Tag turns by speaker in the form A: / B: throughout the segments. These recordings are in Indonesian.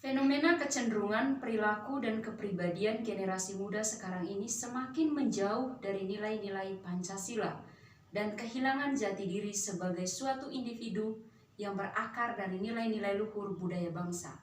A: Fenomena kecenderungan perilaku dan kepribadian generasi muda sekarang ini semakin menjauh dari nilai-nilai Pancasila dan kehilangan jati diri sebagai suatu individu yang berakar dari nilai-nilai luhur budaya bangsa.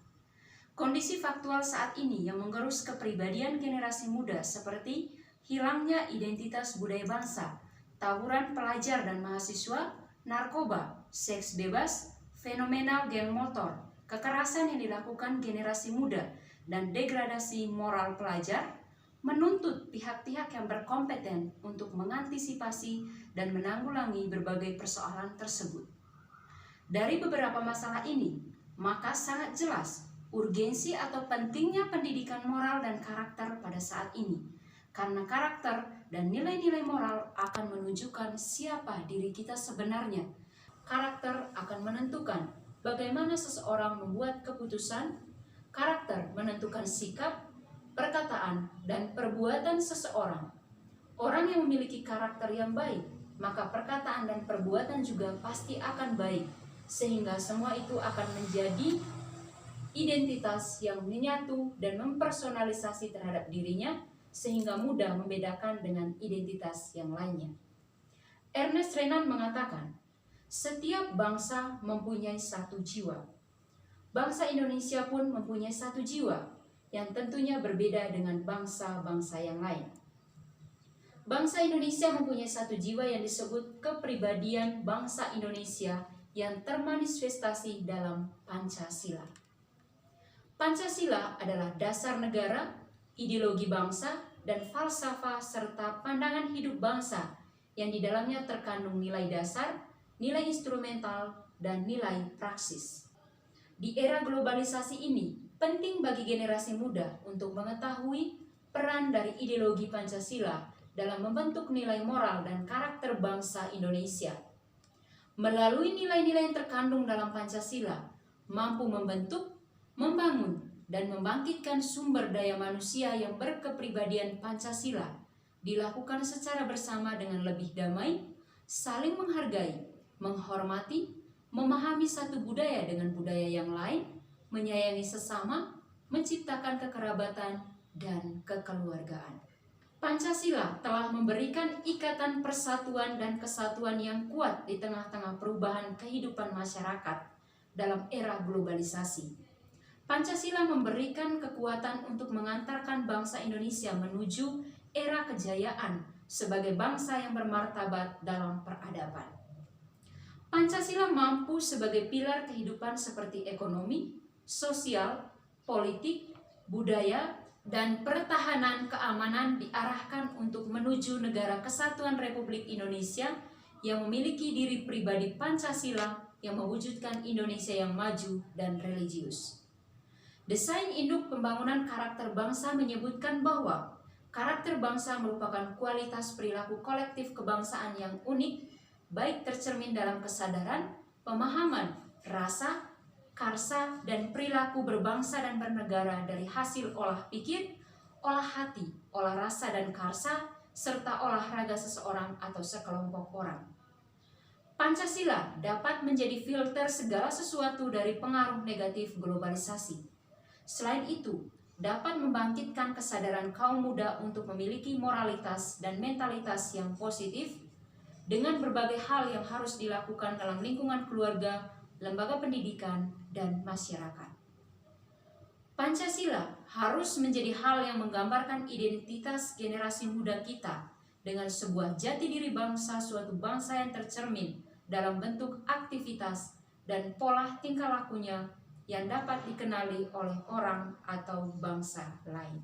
A: Kondisi faktual saat ini yang menggerus kepribadian generasi muda seperti hilangnya identitas budaya bangsa, tawuran pelajar dan mahasiswa, narkoba, seks bebas, fenomena geng motor, kekerasan yang dilakukan generasi muda, dan degradasi moral pelajar, menuntut pihak-pihak yang berkompeten untuk mengantisipasi dan menanggulangi berbagai persoalan tersebut. Dari beberapa masalah ini, maka sangat jelas urgensi atau pentingnya pendidikan moral dan karakter pada saat ini, karena karakter dan nilai-nilai moral akan menunjukkan siapa diri kita sebenarnya. Karakter akan menentukan bagaimana seseorang membuat keputusan. Karakter menentukan sikap, perkataan, dan perbuatan seseorang. Orang yang memiliki karakter yang baik, maka perkataan dan perbuatan juga pasti akan baik, sehingga semua itu akan menjadi identitas yang menyatu dan mempersonalisasi terhadap dirinya, sehingga mudah membedakan dengan identitas yang lainnya. Ernest Renan mengatakan, setiap bangsa mempunyai satu jiwa. Bangsa Indonesia pun mempunyai satu jiwa, yang tentunya berbeda dengan bangsa-bangsa yang lain. Bangsa Indonesia mempunyai satu jiwa yang disebut kepribadian bangsa Indonesia yang termanifestasi dalam Pancasila. Pancasila adalah dasar negara, ideologi bangsa, dan falsafah serta pandangan hidup bangsa yang di dalamnya terkandung nilai dasar, nilai instrumental, dan nilai praksis. Di era globalisasi ini, penting bagi generasi muda untuk mengetahui peran dari ideologi Pancasila dalam membentuk nilai moral dan karakter bangsa Indonesia. Melalui nilai-nilai yang terkandung dalam Pancasila, mampu membentuk, membangun, dan membangkitkan sumber daya manusia yang berkepribadian Pancasila, dilakukan secara bersama dengan lebih damai, saling menghargai, menghormati, memahami satu budaya dengan budaya yang lain, menyayangi sesama, menciptakan kekerabatan, dan kekeluargaan. Pancasila telah memberikan ikatan persatuan dan kesatuan yang kuat di tengah-tengah perubahan kehidupan masyarakat dalam era globalisasi. Pancasila memberikan kekuatan untuk mengantarkan bangsa Indonesia menuju era kejayaan sebagai bangsa yang bermartabat dalam peradaban. Pancasila mampu sebagai pilar kehidupan seperti ekonomi, sosial, politik, budaya, dan pertahanan keamanan diarahkan untuk menuju negara kesatuan Republik Indonesia yang memiliki diri pribadi Pancasila yang mewujudkan Indonesia yang maju dan religius. Desain induk pembangunan karakter bangsa menyebutkan bahwa karakter bangsa merupakan kualitas perilaku kolektif kebangsaan yang unik, baik tercermin dalam kesadaran, pemahaman, rasa, karsa, dan perilaku berbangsa dan bernegara dari hasil olah pikir, olah hati, olah rasa dan karsa, serta olahraga seseorang atau sekelompok orang. Pancasila dapat menjadi filter segala sesuatu dari pengaruh negatif globalisasi. Selain itu, dapat membangkitkan kesadaran kaum muda untuk memiliki moralitas dan mentalitas yang positif dengan berbagai hal yang harus dilakukan dalam lingkungan keluarga, lembaga pendidikan, dan masyarakat. Pancasila harus menjadi hal yang menggambarkan identitas generasi muda kita dengan sebuah jati diri bangsa, suatu bangsa yang tercermin dalam bentuk aktivitas dan pola tingkah lakunya yang dapat dikenali oleh orang atau bangsa lain.